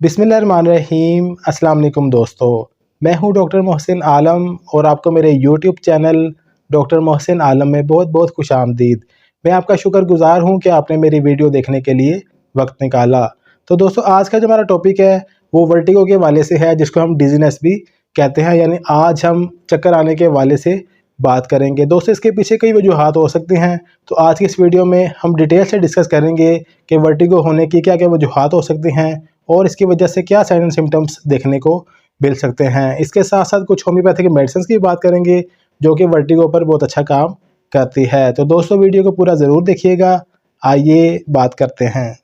बिस्मिल्लाहिर्रहमानिर्रहीम। अस्सलाम वालेकुम दोस्तों, मैं हूं डॉक्टर मोहसिन आलम और आपको मेरे यूट्यूब चैनल डॉक्टर मोहसिन आलम में बहुत बहुत खुशामदीद। मैं आपका शुक्रगुज़ार हूं कि आपने मेरी वीडियो देखने के लिए वक्त निकाला। तो दोस्तों, आज का जो हमारा टॉपिक है वो वर्टिगो के हवाले से है, जिसको हम डिजीनेस भी कहते हैं। यानी आज हम चक्कर आने के हवाले से बात करेंगे। दोस्तों, इसके पीछे कई वजूहात हो सकती हैं, तो आज की इस वीडियो में हम डिटेल से डिस्कस करेंगे कि वर्टिगो होने की क्या क्या वजूहात हो सकती हैं और इसकी वजह से क्या साइन एंड सिम्टम्स देखने को मिल सकते हैं। इसके साथ साथ कुछ होम्योपैथिक मेडिसिन की बात करेंगे जो कि वर्टिगो पर बहुत अच्छा काम करती है। तो दोस्तों, वीडियो को पूरा ज़रूर देखिएगा। आइए बात करते हैं।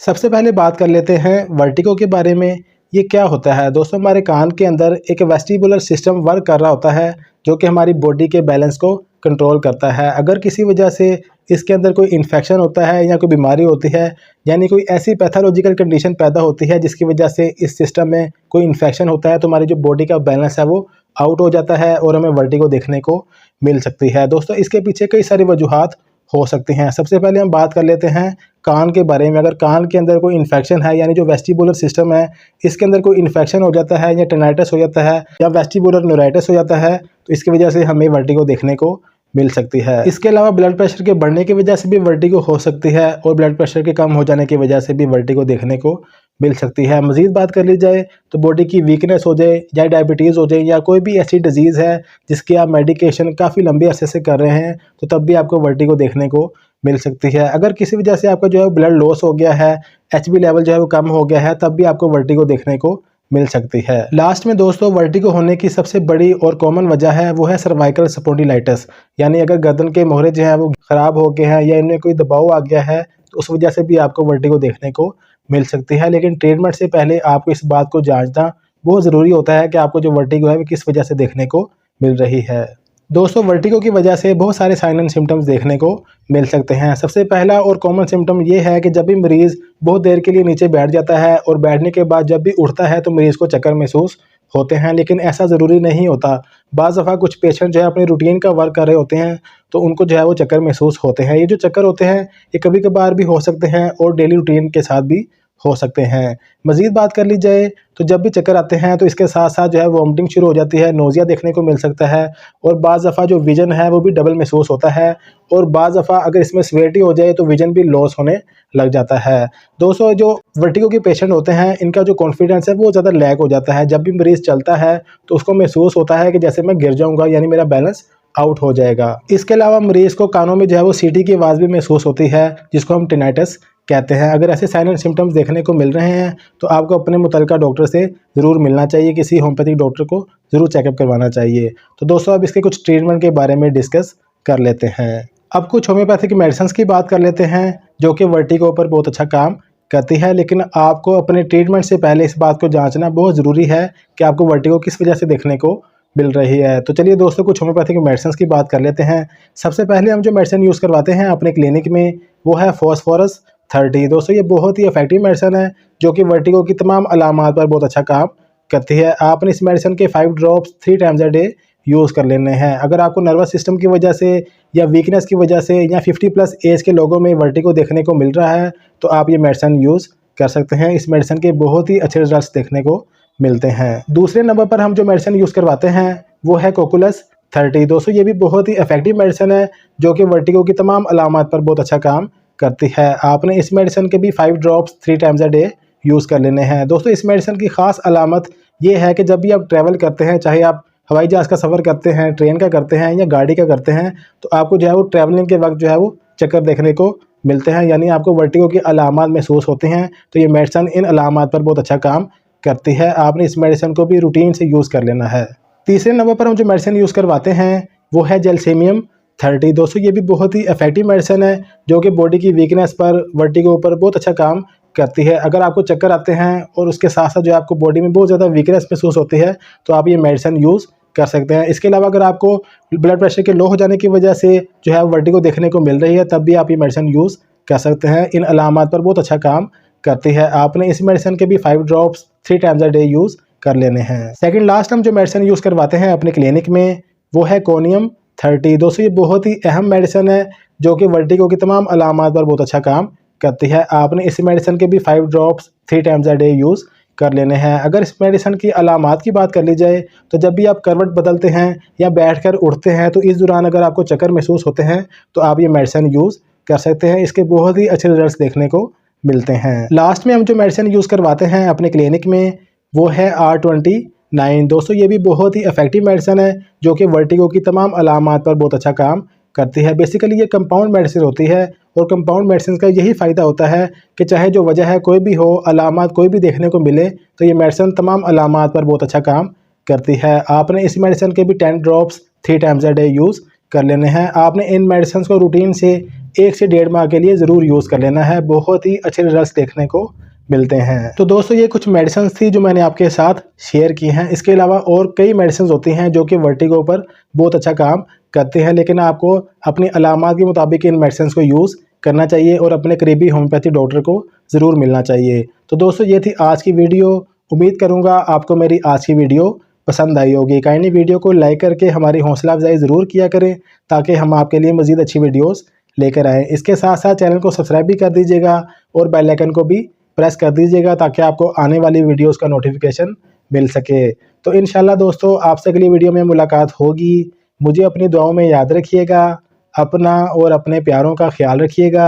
सबसे पहले बात कर लेते हैं वर्टिगो के बारे में। ये क्या होता है दोस्तों? हमारे कान के अंदर एक वेस्टिबुलर सिस्टम वर्क कर रहा होता है जो कि हमारी बॉडी के बैलेंस को कंट्रोल करता है। अगर किसी वजह से इसके अंदर कोई इन्फेक्शन होता है या कोई बीमारी होती है, यानी कोई ऐसी पैथोलॉजिकल कंडीशन पैदा होती है जिसकी वजह से इस सिस्टम में कोई इन्फेक्शन होता है, तो हमारी जो बॉडी का बैलेंस है वो आउट हो जाता है और हमें वर्टिगो देखने को मिल सकती है। दोस्तों, इसके पीछे कई सारी वजूहात हो सकती हैं। सबसे पहले हम बात कर लेते हैं कान के बारे में। अगर कान के अंदर कोई इन्फेक्शन है, यानी जो वेस्टिबुलर सिस्टम है इसके अंदर कोई इन्फेक्शन हो जाता है या टेनाइटिस हो जाता है या वेस्टिबुलर न्यूराइटिस हो जाता है, तो इसकी वजह से हमें वर्टिगो देखने को मिल सकती है। इसके अलावा ब्लड प्रेशर के बढ़ने की वजह से भी वर्टिगो हो सकती है और ब्लड प्रेशर के कम हो जाने की वजह से भी वर्टिगो देखने को मिल सकती है। मज़ीद बात कर ली जाए तो बॉडी की वीकनेस हो जाए या डायबिटीज़ हो जाए या कोई भी ऐसी डिजीज़ है जिसकी आप मेडिकेशन काफ़ी लंबे अरसे से कर रहे हैं, तो तब भी आपको वर्टिगो देखने को मिल सकती है। अगर किसी वजह से आपका जो है ब्लड लॉस हो गया है, एचबी लेवल जो है वो कम हो गया है, तब भी आपको वर्टिगो देखने को मिल सकती है। लास्ट में दोस्तों, वर्टिगो होने की सबसे बड़ी और कॉमन वजह है वो है सर्वाइकल स्पॉन्डिलाइटिस। यानी अगर गर्दन के मोहरे जो हैं वो ख़राब हो गए हैं या इनमें कोई दबाव आ गया है, तो उस वजह से भी आपको वर्टिगो देखने को मिल सकती है। लेकिन ट्रीटमेंट से पहले आपको इस बात को जांचना बहुत ज़रूरी होता है कि आपको जो वर्टिगो है वो किस वजह से देखने को मिल रही है। दोस्तों, वर्टिगो की वजह से बहुत सारे साइन एंड सिम्टम्स देखने को मिल सकते हैं। सबसे पहला और कॉमन सिम्टम ये है कि जब भी मरीज़ बहुत देर के लिए नीचे बैठ जाता है और बैठने के बाद जब भी उठता है तो मरीज़ को चक्कर महसूस होते हैं, लेकिन ऐसा ज़रूरी नहीं होता। बाज़ दफ़ा कुछ पेशेंट जो है अपनी रूटीन का वर्क कर रहे होते हैं तो उनको जो है वो चक्कर महसूस होते हैं। ये जो चक्कर होते हैं ये कभी कभार भी हो सकते हैं और डेली रूटीन के साथ भी हो सकते हैं। मज़ीद बात कर ली जाए तो जब भी चक्कर आते हैं तो इसके साथ साथ जो है वॉमिटिंग शुरू हो जाती है, नोज़िया देखने को मिल सकता है और बाज़ दफ़ा जो विज़न है वो भी डबल महसूस होता है और बाज़ दफ़ा अगर इसमें सीवियरिटी हो जाए तो विज़न भी लॉस होने लग जाता है। दोस्तों, जो वर्टिगो के पेशेंट होते हैं इनका जो कॉन्फिडेंस है वो ज़्यादा लैक हो जाता है। जब भी मरीज़ चलता है तो उसको महसूस होता है कि जैसे मैं गिर जाऊँगा, यानी मेरा बैलेंस आउट हो जाएगा। इसके अलावा मरीज़ को कानों में जो है वो सीटी की आवाज़ भी महसूस होती है, जिसको हम टिनाइटिस कहते हैं। अगर ऐसे साइन एंड सिम्टम्स देखने को मिल रहे हैं तो आपको अपने मुतल्लिका डॉक्टर से ज़रूर मिलना चाहिए, किसी होम्योपैथिक डॉक्टर को ज़रूर चेकअप करवाना चाहिए। तो दोस्तों, अब इसके कुछ ट्रीटमेंट के बारे में डिस्कस कर लेते हैं। अब कुछ होम्योपैथिक मेडिसिन की बात कर लेते हैं जो कि वर्टिगो पर बहुत अच्छा काम करती है, लेकिन आपको अपने ट्रीटमेंट से पहले इस बात को जांचना बहुत ज़रूरी है कि आपको वर्टिगो किस वजह से देखने को मिल रही है। तो चलिए दोस्तों, कुछ होम्योपैथिक मेडिसिन की बात कर लेते हैं। सबसे पहले हम जो मेडिसिन यूज़ करवाते हैं अपने क्लिनिक में वो है फॉस्फोरस 30। दोस्तों, ये बहुत ही इफेक्टिव मेडिसिन है जो कि वर्टिगो की तमाम अलामात पर बहुत अच्छा काम करती है। आपने इस मेडिसिन के 5 drops 3 times a day use कर लेने हैं। अगर आपको नर्वस सिस्टम की वजह से या वीकनेस की वजह से या 50+ एज के लोगों में वर्टिगो देखने को मिल रहा है तो आप ये मेडिसिन यूज़ कर सकते हैं। इस मेडिसिन के बहुत ही अच्छे रिजल्ट्स देखने को मिलते हैं। दूसरे नंबर पर हम जो मेडिसिन यूज़ करवाते हैं वो है कोकुलस 30। दोस्तों, ये भी बहुत ही इफेक्टिव मेडिसिन है जो कि वर्टिगो की तमाम अलामात पर बहुत अच्छा काम करती है। आपने इस मेडिसिन के भी 5 drops 3 times a day use कर लेने हैं। दोस्तों, इस मेडिसिन की ख़ास अलामत ये है कि जब भी आप ट्रैवल करते हैं, चाहे आप हवाई जहाज़ का सफ़र करते हैं, ट्रेन का करते हैं या गाड़ी का करते हैं, तो आपको जो है वो ट्रैवलिंग के वक्त जो है वो चक्कर देखने को मिलते हैं, यानी आपको वर्टिगो की अलामात महसूस होते हैं। तो ये मेडिसिन इन अलामात पर बहुत अच्छा काम करती है। आपने इस मेडिसिन को भी रूटीन से यूज़ कर लेना है। तीसरे नंबर पर हम जो मेडिसिन यूज़ करवाते हैं वो है जैल्सीनियम 30। दोस्तों, ये भी बहुत ही इफेक्टिव मेडिसिन है जो कि बॉडी की वीकनेस पर, वर्टिगो पर बहुत अच्छा काम करती है। अगर आपको चक्कर आते हैं और उसके साथ साथ जो है आपको बॉडी में बहुत ज़्यादा वीकनेस महसूस होती है तो आप ये मेडिसिन यूज़ कर सकते हैं। इसके अलावा अगर आपको ब्लड प्रेशर के लो हो जाने की वजह से जो है वर्टिगो देखने को मिल रही है तब भी आप ये मेडिसिन यूज़ कर सकते हैं। इन अलामात पर बहुत अच्छा काम करती है। आपने इस मेडिसिन के भी 5 drops 3 times a day use कर लेने हैं। सेकंड लास्ट हम जो मेडिसिन यूज़ करवाते हैं अपने क्लिनिक में वो है कोनियम 30। दोस्तों, ये बहुत ही अहम मेडिसिन है जो कि वर्टिगो की तमाम अलामात पर बहुत अच्छा काम करती है। आपने इस मेडिसिन के भी 5 drops 3 times a day use कर लेने हैं। अगर इस मेडिसिन की अलामात की बात कर ली जाए तो जब भी आप करवट बदलते हैं या बैठकर उठते हैं तो इस दौरान अगर आपको चक्कर महसूस होते हैं तो आप ये मेडिसिन यूज़ कर सकते हैं। इसके बहुत ही अच्छे रिजल्ट्स देखने को मिलते हैं। लास्ट में हम जो मेडिसिन यूज़ करवाते हैं अपने क्लिनिक में वो है R29। दोस्तों ये भी बहुत ही इफेक्टिव मेडिसिन है जो कि वर्टिगो की तमाम अलामात पर बहुत अच्छा काम करती है। बेसिकली ये कंपाउंड मेडिसिन होती है और कंपाउंड मेडिसिन का यही फ़ायदा होता है कि चाहे जो वजह है कोई भी हो, अलामात कोई भी देखने को मिले तो ये मेडिसिन तमाम अलामात पर बहुत अच्छा काम करती है। आपने इस मेडिसिन के भी 10 drops 3 times a day use कर लेने हैं। आपने इन मेडिसिन को रूटीन से 1 से 1.5 माह के लिए ज़रूर यूज़ कर लेना है। बहुत ही अच्छे रिजल्ट देखने को मिलते हैं। तो दोस्तों ये कुछ मेडिसिन थी जो मैंने आपके साथ शेयर की हैं। इसके अलावा और कई मेडिसिन होती हैं जो कि वर्टिगो पर बहुत अच्छा काम करते हैं, लेकिन आपको अपनी अलामात के मुताबिक इन मेडिसिन को यूज़ करना चाहिए और अपने करीबी होम्योपैथी डॉक्टर को ज़रूर मिलना चाहिए। तो दोस्तों ये थी आज की वीडियो। उम्मीद करूँगा आपको मेरी आज की वीडियो पसंद आई होगी। काइंडली वीडियो को लाइक करके हमारी हौसला अफजाई ज़रूर किया करें ताकि हम आपके लिए मज़ीद अच्छी वीडियोज़ लेकर आएँ। इसके साथ साथ चैनल को सब्सक्राइब भी कर दीजिएगा और बेल आइकन को भी प्रेस कर दीजिएगा ताकि आपको आने वाली वीडियोस का नोटिफिकेशन मिल सके। तो इंशाल्लाह दोस्तों आपसे अगली वीडियो में मुलाकात होगी। मुझे अपनी दुआओं में याद रखिएगा। अपना और अपने प्यारों का ख्याल रखिएगा।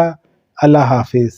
अल्लाह हाफिज़।